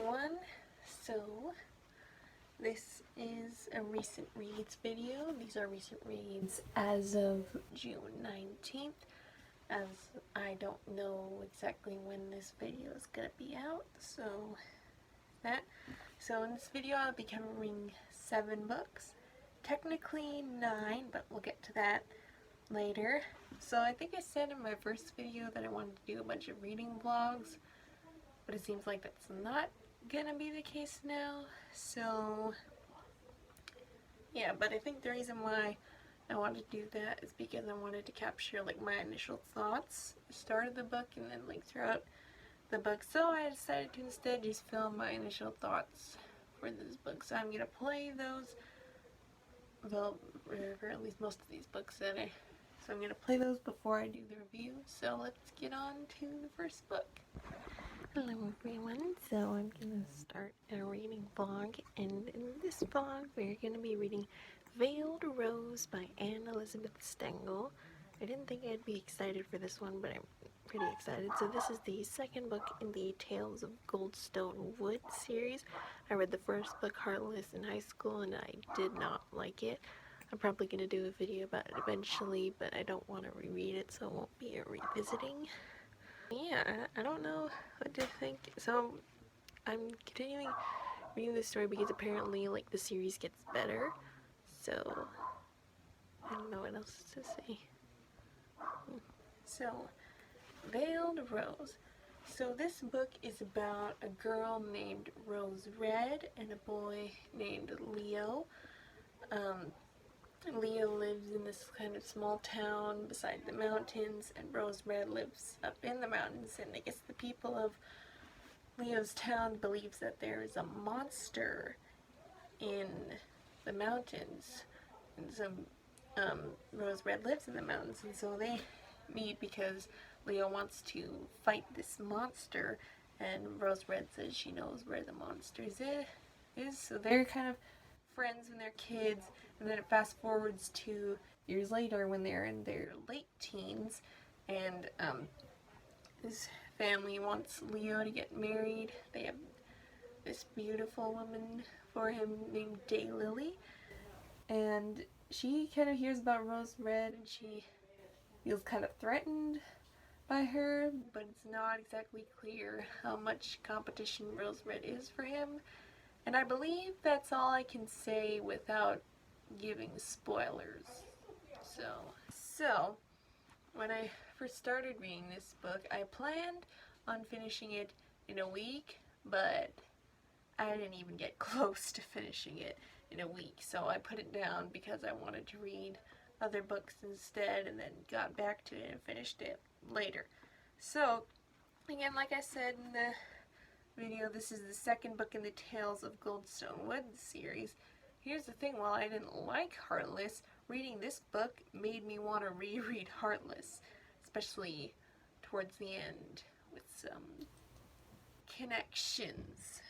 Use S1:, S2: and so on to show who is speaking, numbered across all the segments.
S1: everyone. So this is a recent reads video. These are recent reads as of June 19th, as I don't know exactly when this video is gonna be out. So in this video I'll be covering 7 books. Technically 9, but we'll get to that later. So I think I said in my first video that I wanted to do a bunch of reading vlogs, but it seems like that's not gonna be the case now. So yeah, but I think the reason why I wanted to do that is because I wanted to capture like my initial thoughts at the start of the book and then like throughout the book. So I decided to instead just film my initial thoughts for this book. So I'm gonna play those, well, or at least most of these books so I'm gonna play those before I do the review. So let's get on to the first book. Hello everyone, so I'm gonna start a reading vlog, and in this vlog we're gonna be reading Veiled Rose by Elisabeth Stengl. I didn't think I'd be excited for this one, but I'm pretty excited. So this is the second book in the Tales of Goldstone Wood series. I read the first book, Heartless, in high school, and I did not like it. I'm probably going to do a video about it eventually, but I don't want to reread it, so it won't be a revisiting. Yeah, I don't know what to think. So I'm continuing reading this story because apparently like the series gets better. So I don't know what else to say. So Veiled Rose. So this book is about a girl named Rose Red and a boy named Leo. Leo lives in this kind of small town beside the mountains, and Rose Red lives up in the mountains, and I guess the people of Leo's town believes that there is a monster in the mountains, and so Rose Red lives in the mountains, and so they meet because Leo wants to fight this monster, and Rose Red says she knows where the monster is, so they're kind of friends when they're kids. And then it fast forwards to years later when they're in their late teens, and his family wants Leo to get married. They have this beautiful woman for him named Daylily, and she kind of hears about Rose Red and she feels kind of threatened by her, but it's not exactly clear how much competition Rose Red is for him. And I believe that's all I can say without giving spoilers. So when I first started reading this book, I planned on finishing it in a week, but I didn't even get close to finishing it in a week. So I put it down because I wanted to read other books instead, and then got back to it and finished it later. So again, like I said in the video, this is the second book in the Tales of Goldstone Wood series. Here's the thing, while I didn't like Heartless, reading this book made me want to reread Heartless, especially towards the end with some connections.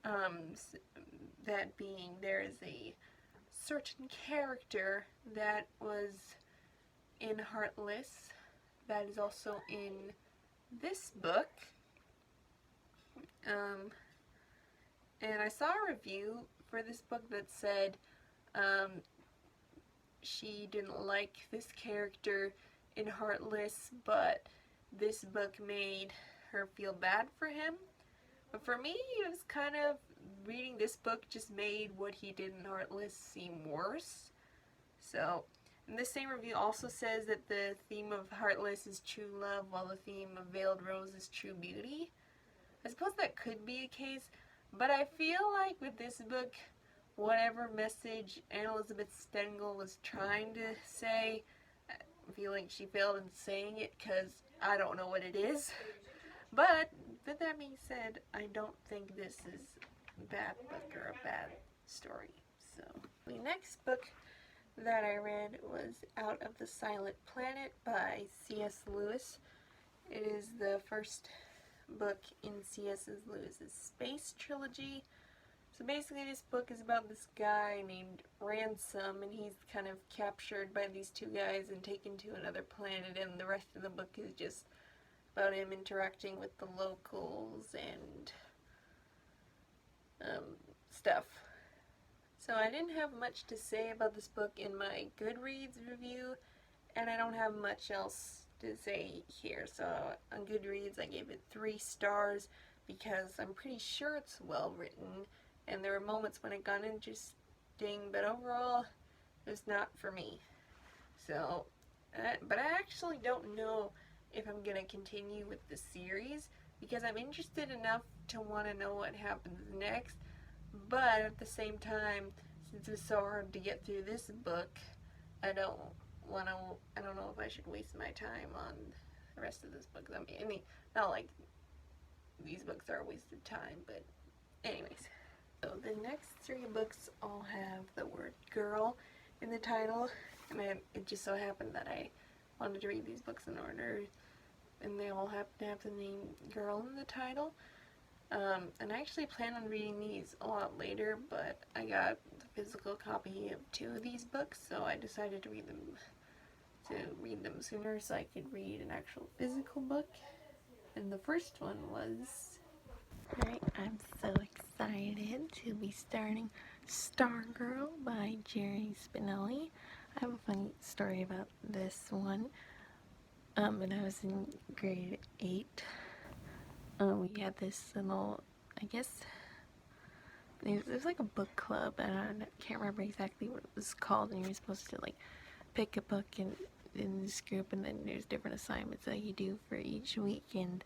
S1: That being, there is a certain character that was in Heartless that is also in this book. And I saw a review for this book that said she didn't like this character in Heartless, but this book made her feel bad for him. But for me, it was kind of, reading this book just made what he did in Heartless seem worse. So, and this same review also says that the theme of Heartless is true love, while the theme of Veiled Rose is true beauty. I suppose that could be a case, but I feel like with this book, whatever message Elisabeth Stengl was trying to say, I feel like she failed in saying it because I don't know what it is. But with that being said, I don't think this is a bad book or a bad story. So the next book that I read was Out of the Silent Planet by C.S. Lewis. It is the first book in C.S. Lewis's space trilogy. So basically this book is about this guy named Ransom, and he's kind of captured by these two guys and taken to another planet, and the rest of the book is just about him interacting with the locals and stuff. So I didn't have much to say about this book in my Goodreads review, and I don't have much else to say here. So on Goodreads I gave it 3 stars because I'm pretty sure it's well written, and there were moments when it got interesting, but overall it was not for me. So, but I actually don't know if I'm going to continue with the series because I'm interested enough to want to know what happens next, but at the same time, since it's so hard to get through this book, I don't know if I should waste my time on the rest of this book. I mean, not like these books are a waste of time, but anyways. So the next 3 books all have the word girl in the title, and it just so happened that I wanted to read these books in order, and they all happen to have the name girl in the title. And I actually plan on reading these a lot later, but I got the physical copy of 2 of these books, so I decided to read them sooner so I could read an actual physical book. And the first one was... Alright, I'm so excited to be starting Stargirl by Jerry Spinelli. I have a funny story about this one. When I was in grade 8, we had this little, I guess, it was like a book club, and I can't remember exactly what it was called, and you were supposed to, like, pick a book in this group, and then there's different assignments that you do for each week, and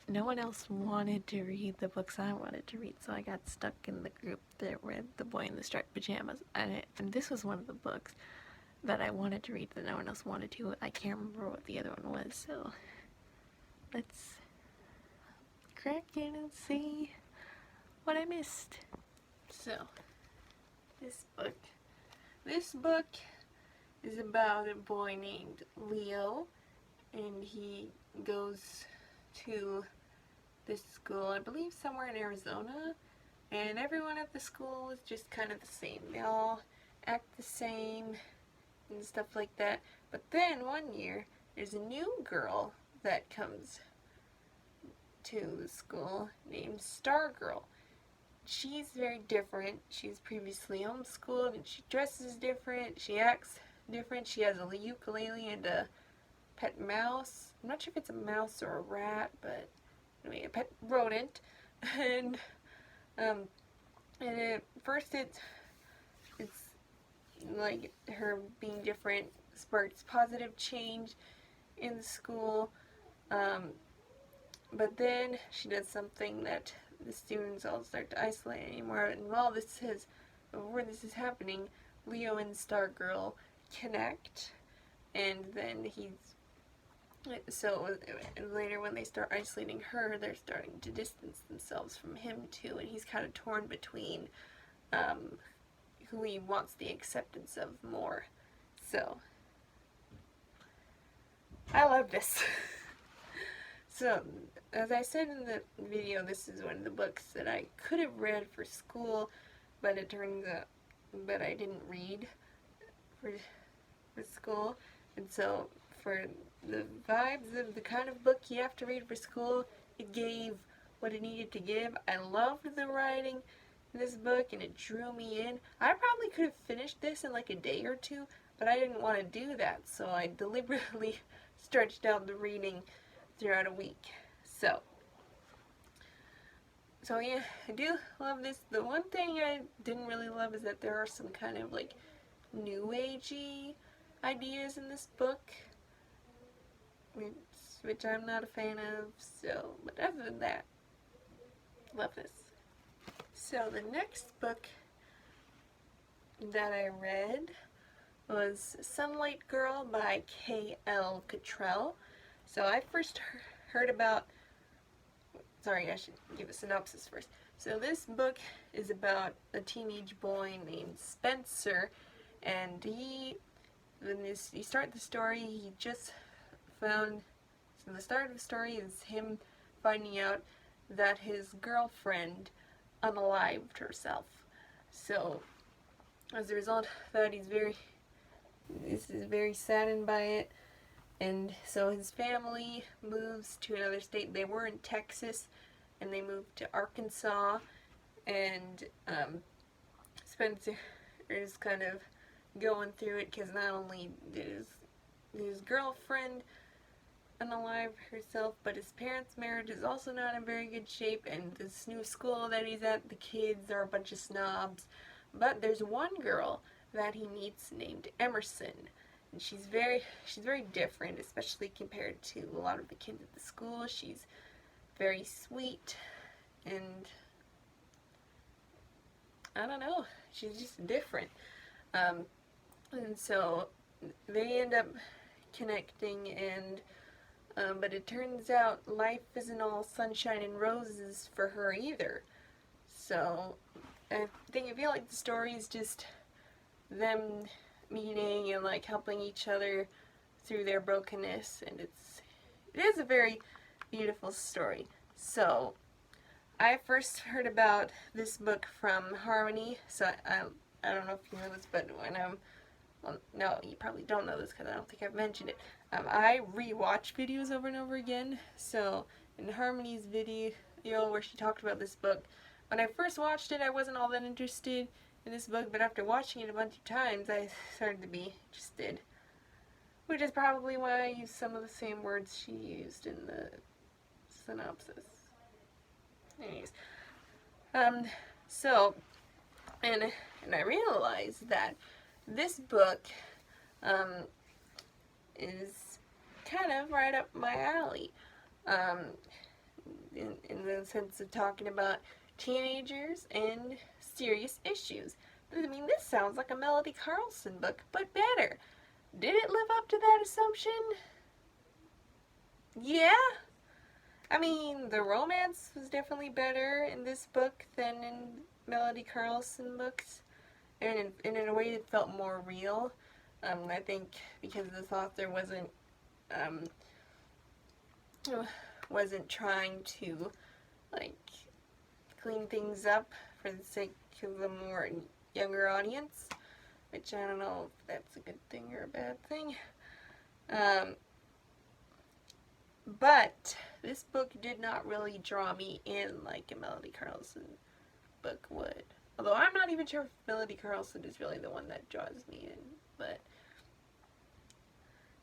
S1: no one else wanted to read the books I wanted to read, so I got stuck in the group that read The Boy in the Striped Pajamas, and this was one of the books that I wanted to read that no one else wanted to. I can't remember what the other one was, so let's crack in and see what I missed. So, this book is about a boy named Leo, and he goes to this school, I believe somewhere in Arizona, and everyone at the school is just kind of the same. They all act the same and stuff like that. But then one year, there's a new girl that comes to the school named Stargirl. She's very different. She's previously homeschooled, and she dresses different. She acts different. She has a ukulele and a pet mouse. I'm not sure if it's a mouse or a rat, but anyway, a pet rodent. And at first it's like her being different sparks positive change in the school, but then she does something that the students all start to isolate anymore. And while this is happening, Leo and Stargirl connect, and then later when they start isolating her, they're starting to distance themselves from him too, and he's kind of torn between who he wants the acceptance of more. So, I love this. So, as I said in the video, this is one of the books that I could have read for school, but it turns out, but I didn't read for school, and so for the vibes of the kind of book you have to read for school, it gave what it needed to give. I loved the writing in this book, and it drew me in. I probably could have finished this in like a day or 2, but I didn't want to do that, so I deliberately stretched out the reading throughout a week. So yeah, I do love this. The one thing I didn't really love is that there are some kind of like new agey ideas in this book, which I'm not a fan of. So, but other than that, love this. So the next book that I read was Sunlight Girl by K.L. Cottrell. So I first heard about, sorry, I should give a synopsis first. So this book is about a teenage boy named Spencer, and when you start the story, he just found, so the start of the story is him finding out that his girlfriend unalived herself. So as a result of that, he's very saddened by it, and so his family moves to another state. They were in Texas, and they moved to Arkansas, and Spencer is kind of going through it because not only is his girlfriend unalive herself, but his parents' marriage is also not in very good shape, and this new school that he's at, the kids are a bunch of snobs. But there's one girl that he meets named Emerson, and she's very different, especially compared to a lot of the kids at the school. She's very sweet, and I don't know, she's just different. And so they end up connecting, and but it turns out life isn't all sunshine and roses for her either. So I feel like the story is just them meeting and like helping each other through their brokenness, and it is a very beautiful story. So I first heard about this book from Harmony. So I don't know if you know this, but well, no, you probably don't know this because I don't think I've mentioned it. I rewatch videos over and over again. So in Harmony's video where she talked about this book, when I first watched it, I wasn't all that interested in this book, but after watching it a bunch of times, I started to be interested. Which is probably why I used some of the same words she used in the synopsis. Anyways, so, and I realized that this book, is kind of right up my alley, in the sense of talking about teenagers and serious issues. I mean, this sounds like a Melody Carlson book, but better. Did it live up to that assumption? Yeah. I mean, the romance was definitely better in this book than in Melody Carlson books. And in a way it felt more real. I think because this author wasn't trying to, like, clean things up for the sake of a more younger audience. Which I don't know if that's a good thing or a bad thing. But this book did not really draw me in like a Melody Carlson book would. Although I'm not even sure if Melody Carlson is really the one that draws me in. But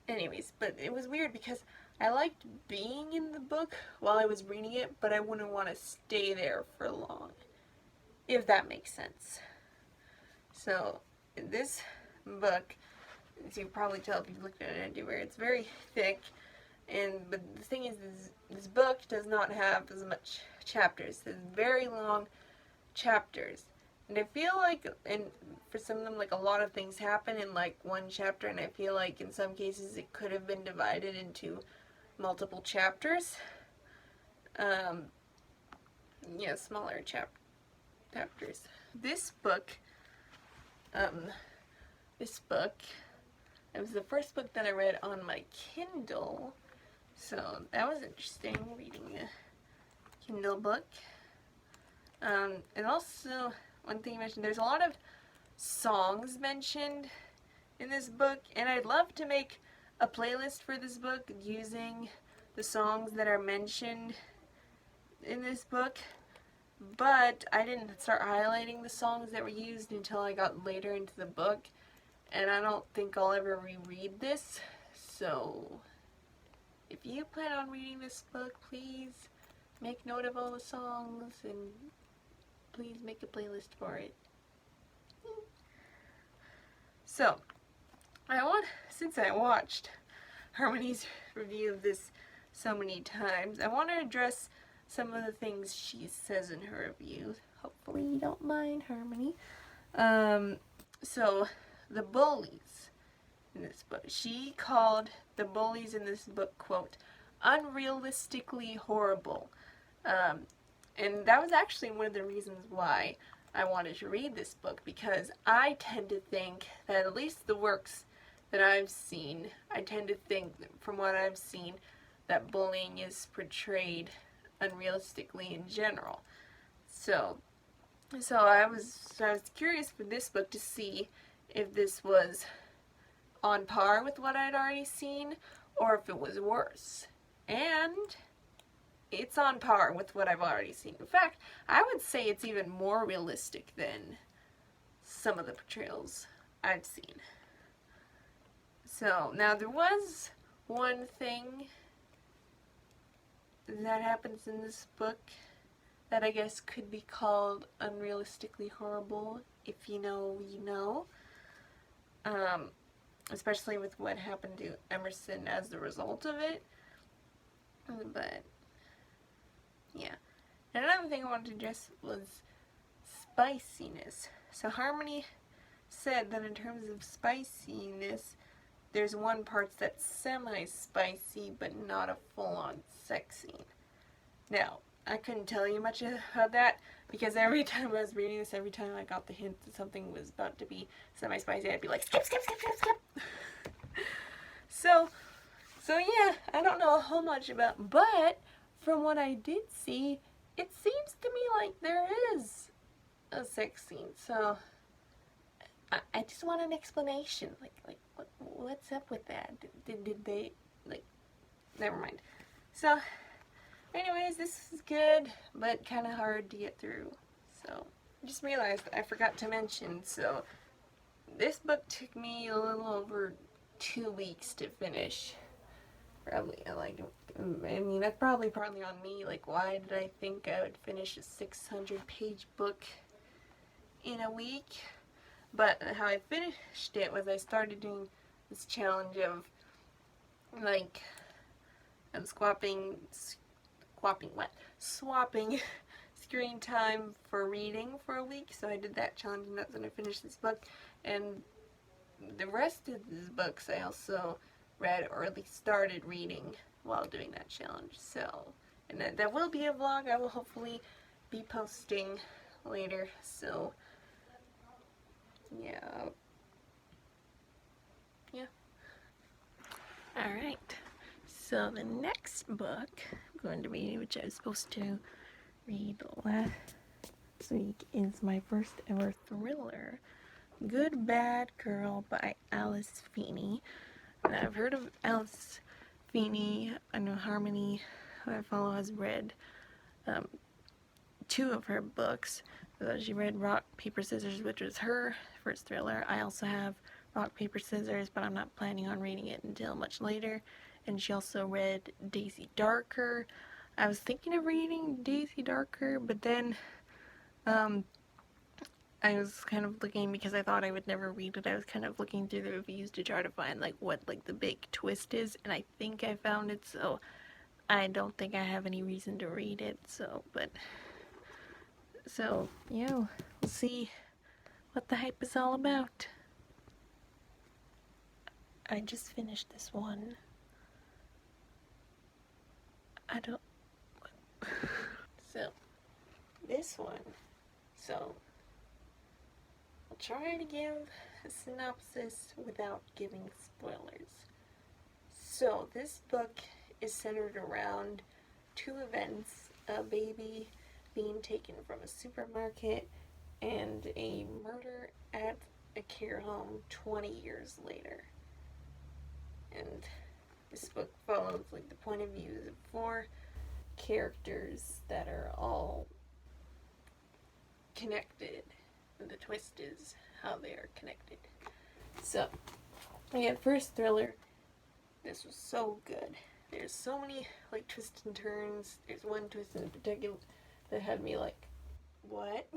S1: anyways, but it was weird because I liked being in the book while I was reading it, but I wouldn't want to stay there for long. If that makes sense. So, in this book, as you can probably tell if you've looked at it anywhere, it's very thick, but the thing is, this book does not have as much chapters. It's very long chapters, and I feel like, and for some of them, like, a lot of things happen in, like, one chapter, and I feel like in some cases it could have been divided into multiple chapters. Yeah, smaller chapters. This book, it was the first book that I read on my Kindle, so that was interesting, reading a Kindle book. And also, one thing you mentioned, there's a lot of songs mentioned in this book, and I'd love to make a playlist for this book using the songs that are mentioned in this book, but I didn't start highlighting the songs that were used until I got later into the book, and I don't think I'll ever reread this. So if you plan on reading this book, please make note of all the songs and please make a playlist for it. So since I watched Harmony's review of this so many times, I want to address some of the things she says in her review. Hopefully you don't mind, Harmony. So, the bullies in this book. She called the bullies in this book, quote, unrealistically horrible. And that was actually one of the reasons why I wanted to read this book, because I tend to think that at least the works that I've seen, I tend to think, from what I've seen, that bullying is portrayed unrealistically in general. So I was curious for this book to see if this was on par with what I'd already seen, or if it was worse. And it's on par with what I've already seen. In fact, I would say it's even more realistic than some of the portrayals I've seen. So, now there was one thing that happens in this book that I guess could be called unrealistically horrible. If you know, you know. Especially with what happened to Emerson as the result of it. But, yeah. And another thing I wanted to address was spiciness. So Harmony said that in terms of spiciness, there's one part that's semi-spicy, but not a full-on sex scene. Now, I couldn't tell you much about that, because every time I was reading this, every time I got the hint that something was about to be semi-spicy, I'd be like, skip, skip, skip, skip, skip. So yeah, I don't know a whole much about, but from what I did see, it seems to me like there is a sex scene. So I just want an explanation. Like what's up with that? Did they, like, never mind. So anyways, this is good, but kind of hard to get through. So I just realized I forgot to mention. So this book took me a little over 2 weeks to finish. Probably, I mean, that's probably partly on me. Like, why did I think I would finish a 600-page book in a week? But how I finished it was I started doing this challenge of, like, swapping screen time for reading for a week. So I did that challenge, and that's when I finished this book. And the rest of these books I also read, or at least started reading while doing that challenge. So, and that will be a vlog I will hopefully be posting later. So, yeah. Alright, so the next book I'm going to read, which I was supposed to read last week, is my first ever thriller, Good Bad Girl by Alice Feeney. And I've heard of Alice Feeney. I know Harmony, who I follow, has read 2 of her books. She read Rock, Paper, Scissors, which was her first thriller. I also have Rock, Paper, Scissors, but I'm not planning on reading it until much later. And she also read Daisy Darker. I was thinking of reading Daisy Darker, but then I was kind of looking, because I thought I would never read it, I was kind of looking through the reviews to try to find, like, what, like, the big twist is, and I think I found it, so I don't think I have any reason to read it, so, yeah, we'll see what the hype is all about. I just finished this one. So, this one, so I'll try to give a synopsis without giving spoilers. So, this book is centered around 2 events: a baby being taken from a supermarket and a murder at a care home 20 years later. And this book follows, like, the point of views of 4 characters that are all connected, and the twist is how they are connected. So, yeah, first thriller, this was so good. There's so many, like, twists and turns. There's one twist in particular that had me like, what?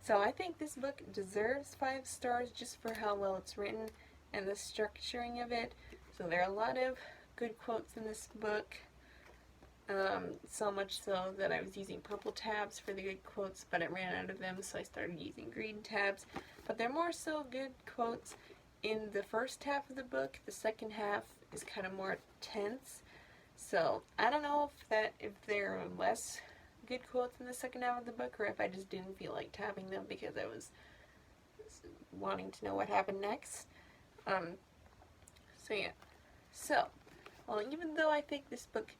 S1: So I think this book deserves 5 stars just for how well it's written and the structuring of it. So there are a lot of good quotes in this book. So much so that I was using purple tabs for the good quotes, but I ran out of them, so I started using green tabs. But they're more so good quotes in the first half of the book. The second half is kind of more tense. So I don't know if there are less good quotes in the second half of the book, or if I just didn't feel like tabbing them because I was wanting to know what happened next. So yeah. So, well, even though I think this book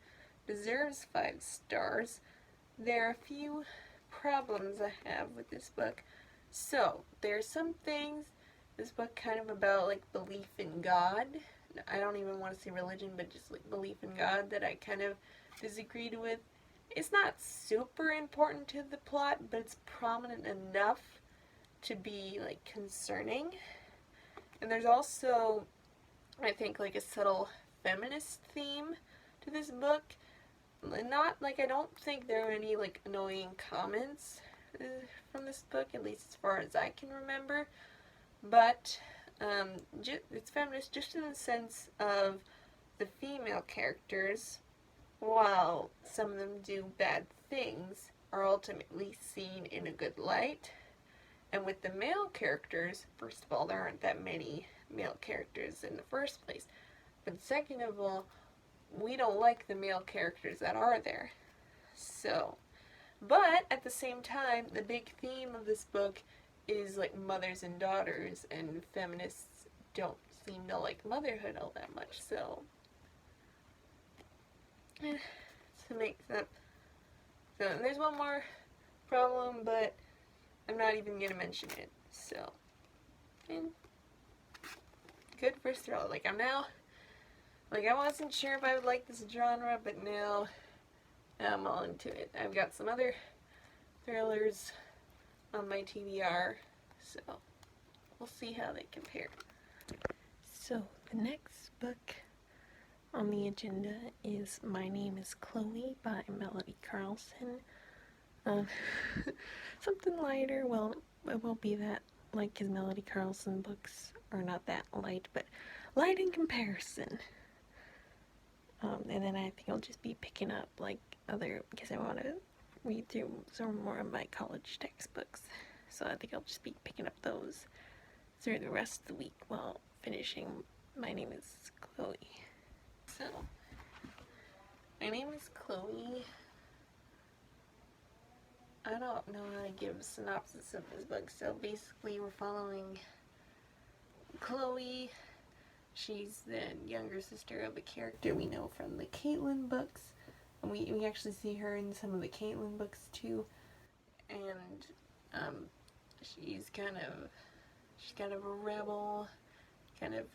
S1: deserves 5 stars, there are a few problems I have with this book. So, there are some things this book kind of about, like, belief in God. I don't even want to say religion, but just, like, belief in God, that I kind of disagreed with. It's not super important to the plot, but it's prominent enough to be, like, concerning. And there's also, I think, like, a subtle feminist theme to this book. Not, like, I don't think there are any, like, annoying comments from this book, at least as far as I can remember. But it's feminist just in the sense of the female characters, while some of them do bad things, are ultimately seen in a good light. And with the male characters, first of all, there aren't that many male characters in the first place. But second of all, we don't like the male characters that are there. So, but at the same time, the big theme of this book is, like, mothers and daughters, and feminists don't seem to like motherhood all that much, so to make that. So there's one more problem, but I'm not even gonna mention it. So, and good first thrill. Like, I wasn't sure if I would like this genre, but now I'm all into it. I've got some other thrillers on my TBR, so we'll see how they compare. So the next book on the agenda is My Name is Chloe by Melody Carlson. Something lighter. Well, it won't be that light because Melody Carlson books are not that light, but light in comparison. And then I think I'll just be picking up, like, because I want to read through some more of my college textbooks. So I think I'll just be picking up those through the rest of the week while finishing My Name is Chloe. So, My Name is Chloe. I don't know how to give a synopsis of this book. So basically we're following Chloe. She's the younger sister of a character we know from the Caitlin books. And we actually see her in some of the Caitlin books too. And she's kind of a rebel, kind of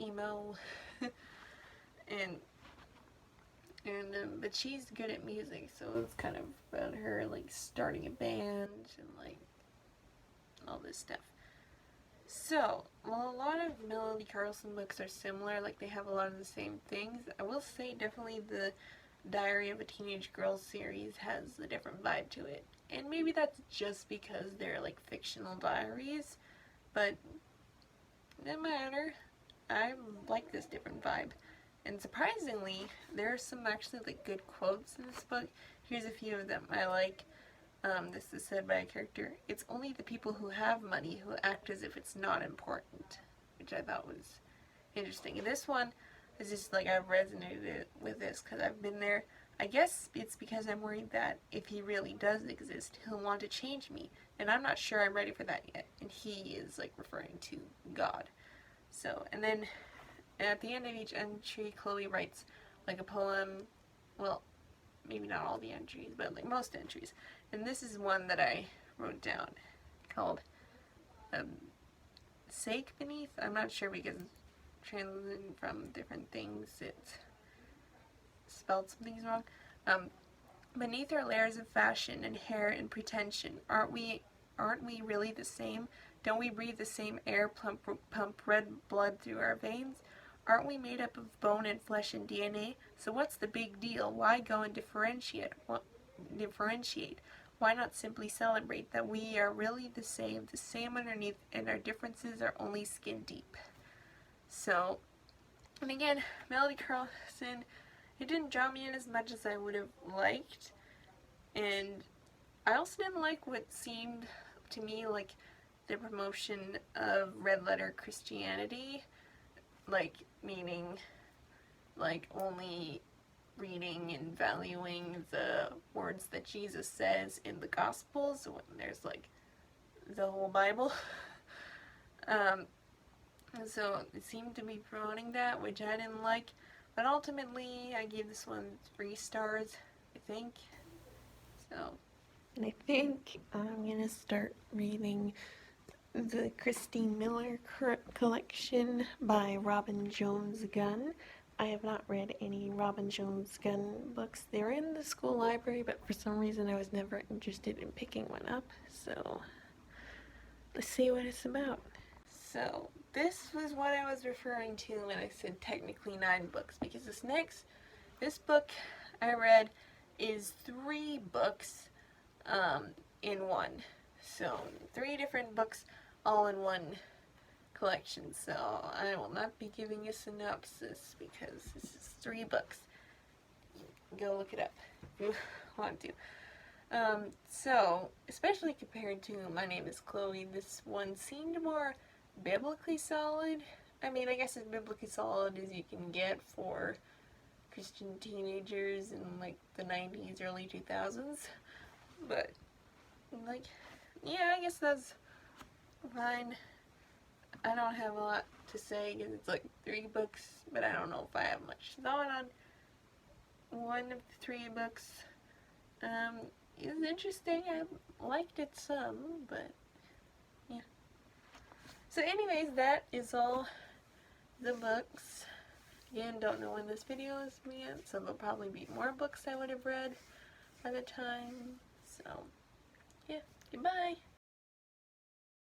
S1: emo, but she's good at music, so it's kind of about her, like, starting a band and, like, all this stuff. So, well, a lot of Melody Carlson books are similar, like, they have a lot of the same things. I will say definitely the Diary of a Teenage Girl series has a different vibe to it. And maybe that's just because they're, like, fictional diaries, but it doesn't matter. I like this different vibe. And surprisingly, there are some actually, like, good quotes in this book. Here's a few of them I like. This is said by a character: "It's only the people who have money who act as if it's not important," which I thought was interesting. And this one is just, like, I've resonated with this because I've been there. "I guess it's because I'm worried that if he really does exist, he'll want to change me, and I'm not sure I'm ready for that yet." And he is, like, referring to God. So, and then at the end of each entry, Chloe writes, like, a poem. Well, maybe not all the entries, but, like, most entries. And this is one that I wrote down called Sake Beneath. I'm not sure because translating from different things, it spelled some things wrong. "Beneath our layers of fashion and hair and pretension, aren't we really the same? Don't we breathe the same air, pump red blood through our veins? Aren't we made up of bone and flesh and DNA? So what's the big deal? Why go and differentiate? Why not simply celebrate that we are really the same underneath, and our differences are only skin deep?" So, and again, Melody Carlson, it didn't draw me in as much as I would have liked. And I also didn't like what seemed to me like the promotion of red letter Christianity. Like, meaning, like, only reading and valuing the words that Jesus says in the Gospels when there's, like, the whole Bible. So it seemed to be promoting that, which I didn't like. But ultimately, I gave this one 3 stars, I think. So, and I think I'm gonna start reading the Christy Miller collection by Robin Jones Gunn. I have not read any Robin Jones Gunn books. They're in the school library, but for some reason I was never interested in picking one up. So let's see what it's about. So this was what I was referring to when I said technically 9 books, because this book I read is 3 books in one. So 3 different books all in one collection. So I will not be giving a synopsis because this is 3 books. Go look it up if you want to. So, especially compared to My Name is Chloe, this one seemed more biblically solid. I mean, I guess as biblically solid as you can get for Christian teenagers in like the 90s, early 2000s. But, like, yeah, I guess that's fine. I don't have a lot to say because it's like 3 books, but I don't know if I have much thought on one of the 3 books. It was interesting. I liked it some, but yeah. So anyways, that is all the books. Again, don't know when this video is being, so there'll probably be more books I would have read by the time. So, yeah, goodbye.